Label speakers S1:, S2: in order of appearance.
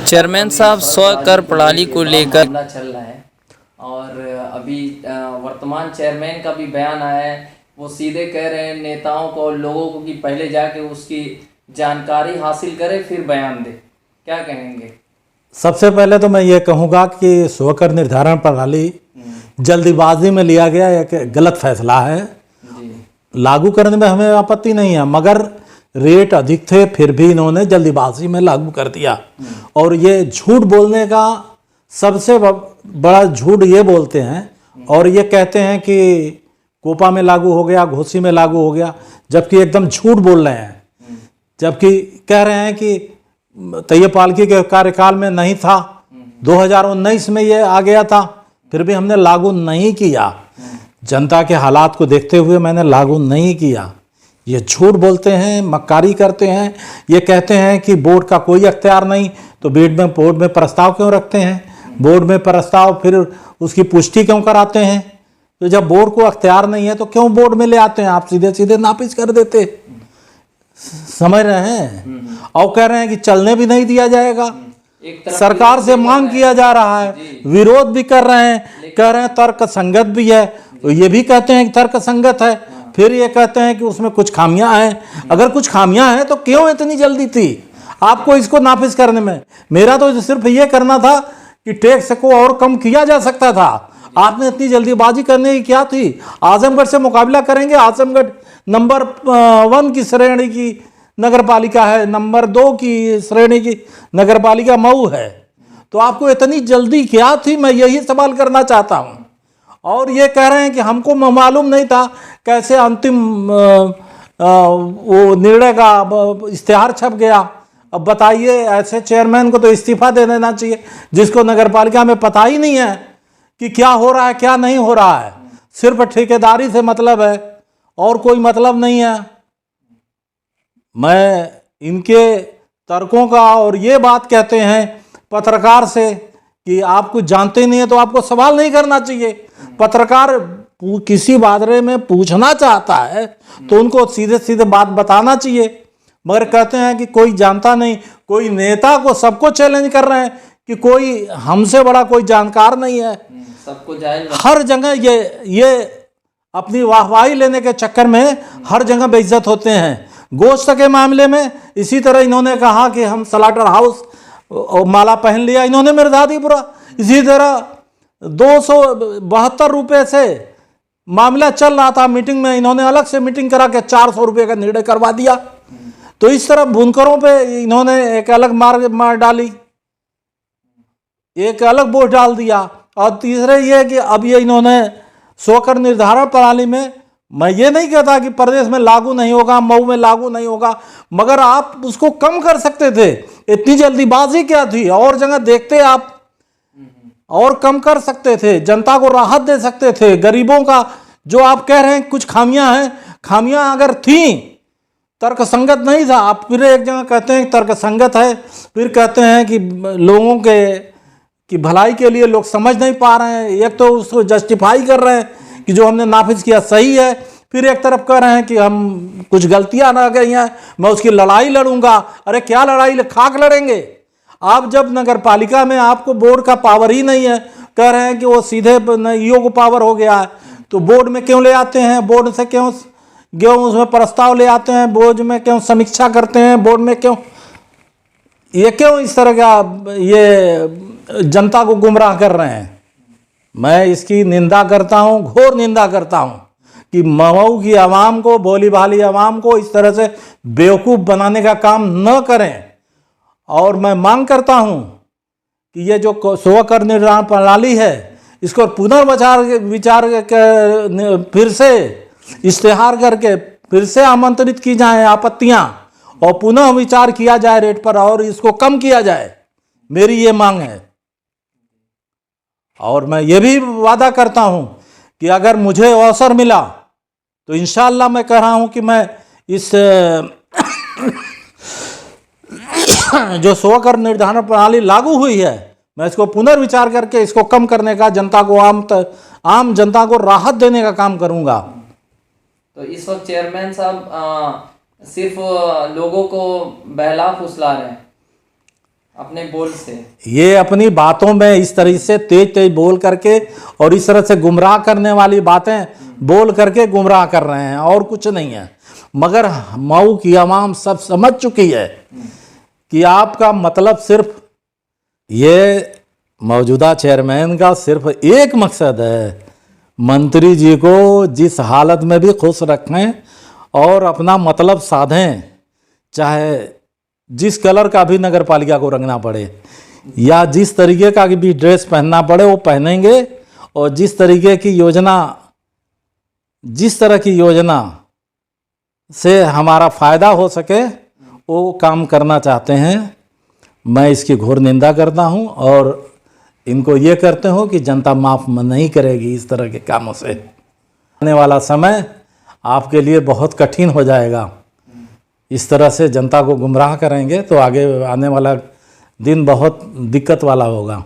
S1: Chairman साहब, स्वकर प्रणाली को लेकर
S2: मामला चल रहा है और अभी वर्तमान चेयरमैन का भी बयान आया है। वो सीधे कह रहे हैं नेताओं को और लोगों को कि पहले जाके उसकी जानकारी हासिल करे फिर बयान दे। क्या कहेंगे?
S3: सबसे पहले तो मैं ये कहूँगा कि स्वकर निर्धारण प्रणाली जल्दीबाजी में लिया गया एक गलत फैसला है। लागू करने में हमें आपत्ति नहीं है, मगर रेट अधिक थे फिर भी इन्होंने जल्दीबाजी में लागू कर दिया। और ये झूठ बोलने का सबसे बड़ा झूठ ये बोलते हैं और ये कहते हैं कि कोपा में लागू हो गया, घोसी में लागू हो गया, जबकि एकदम झूठ बोल रहे हैं। जबकि कह रहे हैं कि तैयपालकी के कार्यकाल में नहीं था, 2019 में ये आ गया था, फिर भी हमने लागू नहीं किया। जनता के हालात को देखते हुए मैंने लागू नहीं किया। ये झूठ बोलते हैं, मक्कारी करते हैं। ये कहते हैं कि बोर्ड का कोई अख्तियार नहीं, तो बोर्ड में प्रस्ताव क्यों रखते हैं? बोर्ड में प्रस्ताव फिर उसकी पुष्टि क्यों कराते हैं? तो जब बोर्ड को अख्तियार नहीं है तो क्यों बोर्ड में ले आते हैं? आप सीधे सीधे नापिस कर देते। समझ रहे हैं? और कह रहे हैं कि चलने भी नहीं दिया जाएगा। सरकार से मांग किया जा रहा है, विरोध भी कर रहे हैं, कह रहे हैं तर्क संगत भी है। ये भी कहते हैं कि तर्क संगत है, फिर ये कहते हैं कि उसमें कुछ खामियां हैं। अगर कुछ खामियां हैं तो क्यों इतनी जल्दी थी आपको इसको नाफिज करने में? मेरा तो सिर्फ ये करना था कि टैक्स को और कम किया जा सकता था। आपने इतनी जल्दीबाजी करने की क्या थी? आजमगढ़ से मुकाबला करेंगे। आजमगढ़ नंबर 1 की श्रेणी की नगर पालिका है, नंबर 2 की श्रेणी की नगर पालिका मऊ है। तो आपको इतनी जल्दी क्या थी? मैं यही सवाल करना चाहता हूँ। और ये कह रहे हैं कि हमको मालूम नहीं था कैसे अंतिम वो निर्णय का इश्तिहार छप गया। अब बताइए, ऐसे चेयरमैन को तो इस्तीफा दे देना चाहिए जिसको नगर पालिका में पता ही नहीं है कि क्या हो रहा है क्या नहीं हो रहा है। सिर्फ ठेकेदारी से मतलब है और कोई मतलब नहीं है। मैं इनके तर्कों का और ये बात कहते हैं पत्रकार से कि आप कुछ जानते नहीं है तो आपको सवाल नहीं करना चाहिए। पत्रकार किसी बारे में पूछना चाहता है तो उनको सीधे सीधे बात बताना चाहिए, मगर कहते हैं कि कोई जानता नहीं। कोई नेता को सबको चैलेंज कर रहे हैं कि कोई हमसे बड़ा कोई जानकार नहीं है।
S2: सबको जाहिल
S3: हर जगह ये अपनी वाहवाही लेने के चक्कर में हर जगह बेइज्जत होते हैं। गोश्त के मामले में इसी तरह इन्होंने कहा कि हम स्लाटर हाउस माला पहन लिया, इन्होंने मिर्जादीपुरा। इसी तरह 272 रुपये से मामला चल रहा था मीटिंग में, इन्होंने अलग से मीटिंग करा के 400 रुपये का निर्णय करवा दिया। तो इस तरह बुनकरों पे इन्होंने एक अलग मार डाली, एक अलग बोझ डाल दिया। और तीसरे ये कि अब ये इन्होंने स्वकर निर्धारण प्रणाली में, मैं ये नहीं कहता कि प्रदेश में लागू नहीं होगा, मऊ में लागू नहीं होगा, मगर आप उसको कम कर सकते थे। इतनी जल्दीबाजी क्या थी? और जगह देखते आप और कम कर सकते थे, जनता को राहत दे सकते थे। गरीबों का जो आप कह रहे हैं कुछ खामियां हैं, खामियां अगर थी, तर्क संगत नहीं था। आप फिर एक जगह कहते हैं तर्क संगत है, फिर कहते हैं कि लोगों के की भलाई के लिए लोग समझ नहीं पा रहे हैं। एक तो उसको जस्टिफाई कर रहे हैं कि जो हमने नाफिज किया सही है, फिर एक तरफ कह रहे हैं कि हम कुछ गलतियां ना गई हैं, मैं उसकी लड़ाई लड़ूंगा। अरे क्या लड़ाई? खाक लड़ेंगे आप? जब नगर पालिका में आपको बोर्ड का पावर ही नहीं है, कह रहे हैं कि वो सीधे ईओ को पावर हो गया है, तो बोर्ड में क्यों ले आते हैं? बोर्ड से क्यों उसमें प्रस्ताव ले आते हैं? बोर्ड में क्यों समीक्षा करते हैं? बोर्ड में क्यों इस तरह का ये जनता को गुमराह कर रहे हैं? मैं इसकी निंदा करता हूँ, घोर निंदा करता हूँ कि मऊ की आवाम को, भोली भाली आवाम को इस तरह से बेवकूफ़ बनाने का काम न करें। और मैं मांग करता हूं कि ये जो स्वकर निर्धारण प्रणाली है, इसको पुनर्विचार फिर से इश्तिहार करके फिर से आमंत्रित की जाए आपत्तियां, और पुनः विचार किया जाए रेट पर और इसको कम किया जाए। मेरी ये मांग है। और मैं ये भी वादा करता हूं कि अगर मुझे अवसर मिला तो इंशाअल्लाह मैं कह रहा हूं कि मैं इस जो स्वकर निर्धारण प्रणाली लागू हुई है, मैं इसको पुनर्विचार करके इसको कम करने का, जनता को आम जनता को राहत देने का काम करूंगा।
S2: तो इस वक्त चेयरमैन साहब सिर्फ लोगों को बहला फुसला रहे हैं। अपने बोल से।
S3: ये अपनी बातों में इस तरह से तेज तेज बोल करके और इस तरह से गुमराह करने वाली बातें बोल करके गुमराह कर रहे हैं, और कुछ नहीं है। मगर मऊ की आवाम सब समझ चुकी है कि आपका मतलब सिर्फ ये मौजूदा चेयरमैन का सिर्फ एक मकसद है, मंत्री जी को जिस हालत में भी खुश रखें और अपना मतलब साधें, चाहे जिस कलर का भी नगर पालिका को रंगना पड़े या जिस तरीके का भी ड्रेस पहनना पड़े वो पहनेंगे, और जिस तरीके की योजना, जिस तरह की योजना से हमारा फ़ायदा हो सके वो काम करना चाहते हैं। मैं इसकी घोर निंदा करता हूं और इनको ये करते हो कि जनता माफ़ नहीं करेगी इस तरह के कामों से। आने वाला समय आपके लिए बहुत कठिन हो जाएगा। इस तरह से जनता को गुमराह करेंगे तो आगे आने वाला दिन बहुत दिक्कत वाला होगा।